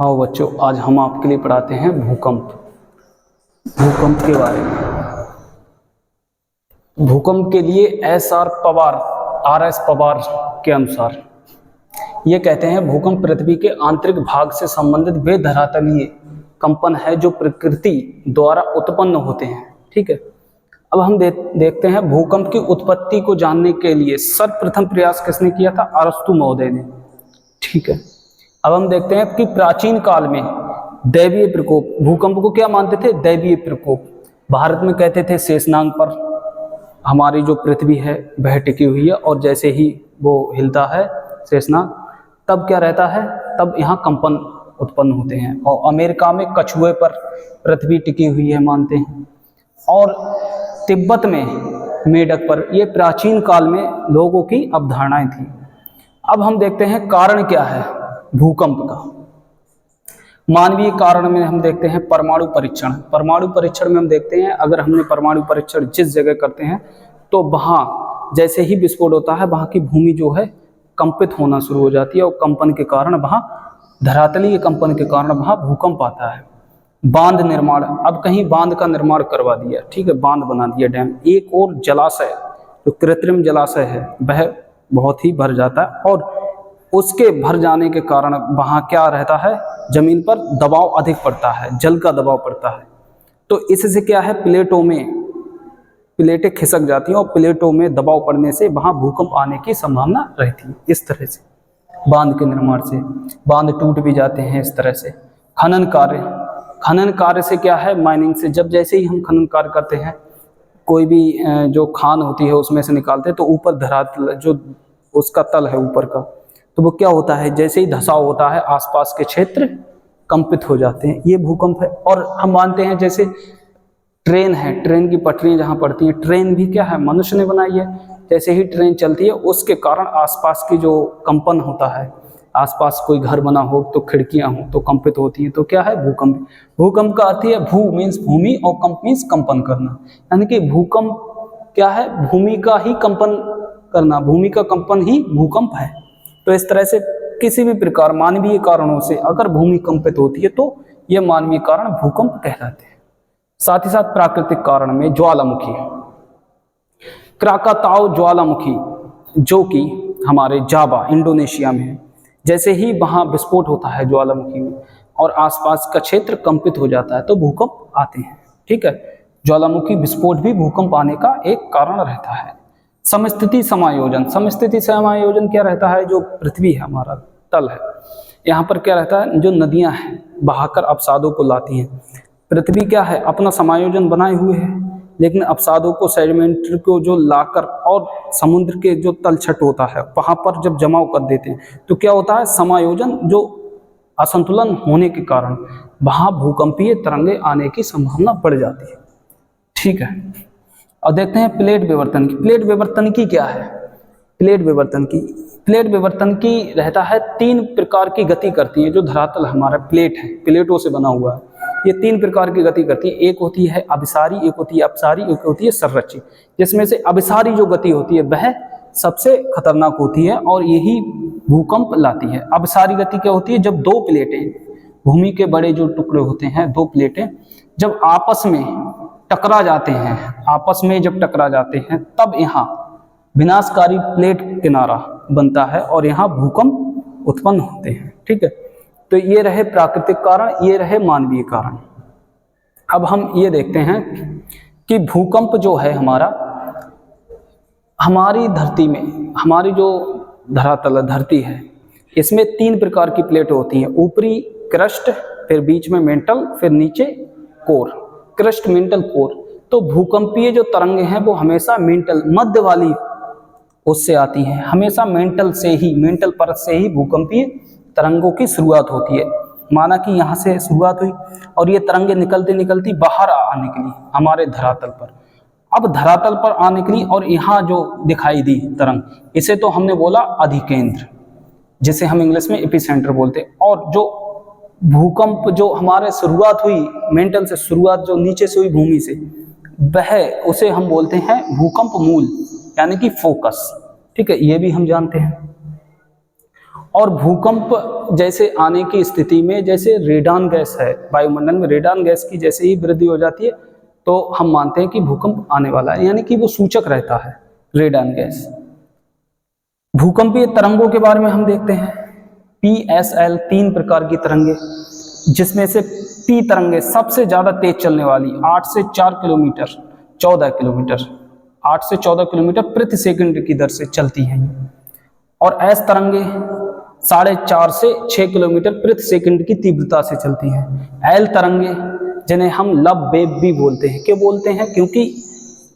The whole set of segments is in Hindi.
हाँ बच्चों, आज हम आपके लिए पढ़ाते हैं भूकंप। भूकंप के बारे में। भूकंप के लिए RS पवार के अनुसार ये कहते हैं, भूकंप पृथ्वी के आंतरिक भाग से संबंधित वे धरातलीय कंपन है जो प्रकृति द्वारा उत्पन्न होते हैं। ठीक है, अब हम देखते हैं भूकंप की उत्पत्ति को जानने के लिए सर्वप्रथम प्रयास किसने किया था? अरस्तु महोदय ने। ठीक है, अब हम देखते हैं कि प्राचीन काल में दैवीय प्रकोप, भूकंप को क्या मानते थे? दैवीय प्रकोप। भारत में कहते थे शेषनाग पर हमारी जो पृथ्वी है वह टिकी हुई है, और जैसे ही वो हिलता है शेषनाग, तब क्या रहता है? तब यहाँ कंपन उत्पन्न होते हैं। और अमेरिका में कछुए पर पृथ्वी टिकी हुई है मानते हैं, और तिब्बत में मेढक पर। ये प्राचीन काल में लोगों की अवधारणाएं थी। अब हम देखते हैं कारण क्या है भूकंप का। मानवीय कारण में हम देखते हैं परमाणु परीक्षण। परमाणु परीक्षण में हम देखते हैं, अगर हमने परमाणु परीक्षण जिस जगह करते हैं तो वहाँ जैसे ही विस्फोट होता है वहाँ की भूमि जो है कंपित होना शुरू हो जाती है, और कंपन के कारण वहाँ धरातलीय कंपन के कारण वहाँ भूकंप आता है। बांध निर्माण, अब कहीं बांध का निर्माण करवा दिया, ठीक है, बांध बना दिया, डैम। एक और जलाशय, जो कृत्रिम जलाशय है वह बहुत ही भर जाता है, और उसके भर जाने के कारण वहाँ क्या रहता है? जमीन पर दबाव अधिक पड़ता है, जल का दबाव पड़ता है। तो इससे क्या है? प्लेटें खिसक जाती हैं, और प्लेटों में दबाव पड़ने से वहाँ भूकंप आने की संभावना रहती है। इस तरह से बांध के निर्माण से बांध टूट भी जाते हैं। इस तरह से खनन कार्य से क्या है? माइनिंग से। जब जैसे ही हम खनन कार्य करते हैं, कोई भी जो खान होती है उसमें से निकालते हैं, तो ऊपर धरातल जो उसका तल है ऊपर का, तो वो क्या होता है? जैसे ही धसाव होता है आसपास के क्षेत्र कंपित हो जाते हैं। ये भूकंप है। और हम मानते हैं जैसे ट्रेन है, ट्रेन की पटरियां जहाँ पड़ती हैं, ट्रेन भी क्या है? मनुष्य ने बनाई है। जैसे ही ट्रेन चलती है उसके कारण आसपास की जो कंपन होता है, आसपास कोई घर बना हो तो खिड़कियां हो तो कंपित होती हैं, तो क्या है? भूकंप। भूकंप का अर्थ है भू मीन्स भूमि, और कंप मीन्स कंपन करना। यानी कि भूकंप क्या है? भूमि का ही कंपन करना, भूमि का कंपन ही भूकंप है। तो इस तरह से किसी भी प्रकार मानवीय कारणों से अगर भूमि कंपित होती है तो यह मानवीय कारण भूकंप कहलाते हैं। साथ ही साथ प्राकृतिक कारण में ज्वालामुखी, क्राकाताओ ज्वालामुखी, जो कि हमारे जावा इंडोनेशिया में है। जैसे ही वहाँ विस्फोट होता है ज्वालामुखी में और आसपास का क्षेत्र कंपित हो जाता है तो भूकंप आते हैं। ठीक है, ज्वालामुखी विस्फोट भी भूकंप आने का एक कारण रहता है। समस्थिति समायोजन क्या रहता है? जो पृथ्वी है, हमारा तल है, यहाँ पर क्या रहता है? जो नदियाँ हैं बहाकर अवसादों को लाती हैं। पृथ्वी क्या है? अपना समायोजन बनाए हुए है, लेकिन अवसादों को, सेडिमेंट को जो लाकर और समुद्र के जो तलछट होता है वहाँ पर जब जमाव कर देते हैं तो क्या होता है? समायोजन, जो असंतुलन होने के कारण वहाँ भूकंपीय तरंगे आने की संभावना बढ़ जाती है। ठीक है, और देखते हैं प्लेट विवर्तन की। प्लेट विवर्तन की क्या है? प्लेट विवर्तन की रहता है, 3 प्रकार की गति करती है। जो धरातल हमारा प्लेट है, प्लेटों से बना हुआ है, ये 3 प्रकार की गति करती है। एक होती है अभिसारी, एक होती है अपसारी, एक होती है संरक्षी। जिसमें से अभिसारी जो गति होती है वह सबसे खतरनाक होती है और यही भूकंप लाती है। अभिसारी गति क्या होती है? जब 2 प्लेटें, भूमि के बड़े जो टुकड़े होते हैं, 2 प्लेटें जब आपस में टकरा जाते हैं तब यहाँ विनाशकारी प्लेट किनारा बनता है और यहाँ भूकंप उत्पन्न होते हैं। ठीक है, तो ये रहे प्राकृतिक कारण, ये रहे मानवीय कारण। अब हम ये देखते हैं कि भूकंप जो है हमारी धरती में, हमारी जो धरातल धरती है, इसमें 3 प्रकार की प्लेट होती हैं। ऊपरी क्रस्ट, फिर बीच में मेंटल, फिर नीचे कोर। Crust, mental, core. तो भूकंपीय जो तरंगे हैं वो हमेशा मेंटल, मध्य वाली उससे आती हैं। हमेशा मेंटल परत से ही भूकंपीय तरंगों की शुरुआत होती है। माना कि यहाँ से शुरुआत हुई और ये तरंगे निकलती बाहर आ निकली हमारे धरातल पर। अब धरातल पर आ निकली और यहाँ जो दिखाई दी तरंग, इसे तो हमने बोला अधिकेंद्र, जिसे हम इंग्लिश में एपिसेंटर बोलते हैं। और जो भूकंप जो हमारे शुरुआत हुई मेंटल से, शुरुआत जो नीचे से हुई भूमि से, वह उसे हम बोलते हैं भूकंप मूल, यानी कि फोकस। ठीक है, ये भी हम जानते हैं। और भूकंप जैसे आने की स्थिति में, जैसे रेडान गैस है वायुमंडल में, रेडान गैस की जैसे ही वृद्धि हो जाती है तो हम मानते हैं कि भूकंप आने वाला है, यानी कि वो सूचक रहता है रेडान गैस। भूकंपीय तरंगों के बारे में हम देखते हैं। PSL 3 प्रकार की तरंगे, जिसमें से P तरंगे सबसे ज्यादा तेज चलने वाली 8 से 4 किलोमीटर 14 किलोमीटर 8 से 14 किलोमीटर प्रति सेकंड की दर से चलती हैं। और S तरंगे 4.5 से 6 किलोमीटर प्रति सेकंड की तीव्रता से चलती हैं। L तरंगे, जिन्हें हम लब वेव भी बोलते हैं, क्यों बोलते हैं? क्योंकि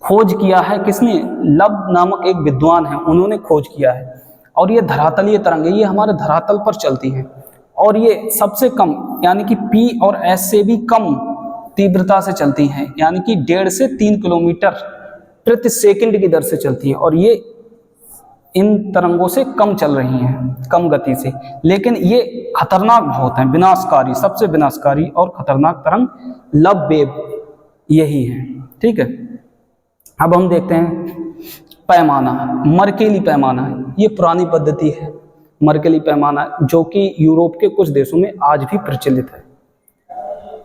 खोज किया है किसने? लब नामक एक विद्वान है, उन्होंने खोज किया है। और ये धरातलीय तरंगे, ये हमारे धरातल पर चलती हैं और ये सबसे कम यानी कि P और S से भी कम तीव्रता से चलती हैं, यानी कि 1.5 से 3 किलोमीटर प्रति सेकंड की दर से चलती हैं। और ये इन तरंगों से कम चल रही हैं, कम गति से, लेकिन ये खतरनाक बहुत हैं, विनाशकारी, सबसे विनाशकारी और खतरनाक तरंग लब वेव यही है। ठीक है, अब हम देखते हैं पैमाना, मर्केली पैमाना। ये पुरानी पद्धति है मर्केली पैमाना, जो कि यूरोप के कुछ देशों में आज भी प्रचलित है।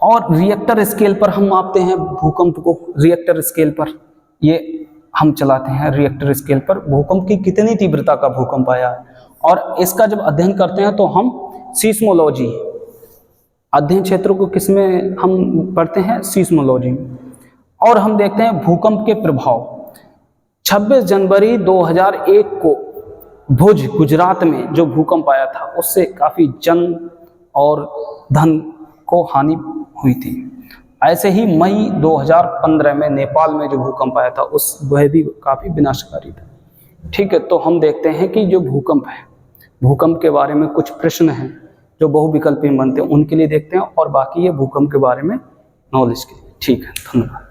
और रिएक्टर स्केल पर हम मापते हैं भूकंप को। रिएक्टर स्केल पर ये हम चलाते हैं, रिएक्टर स्केल पर भूकंप की कितनी तीव्रता का भूकंप आया है। और इसका जब अध्ययन करते हैं तो हम सीस्मोलॉजी अध्ययन क्षेत्र को किसमें हम पढ़ते हैं? सीस्मोलॉजी में। और हम देखते हैं भूकंप के प्रभाव। 26 जनवरी 2001 को भुज गुजरात में जो भूकंप आया था, उससे काफ़ी जन और धन को हानि हुई थी। ऐसे ही मई 2015 में नेपाल में जो भूकंप आया था, वह भी काफ़ी विनाशकारी था। ठीक है, तो हम देखते हैं कि जो भूकंप है, भूकंप के बारे में कुछ प्रश्न हैं जो बहुविकल्पी बनते हैं, उनके लिए देखते हैं, और बाकी ये भूकंप के बारे में नॉलेज के लिए। ठीक है, धन्यवाद।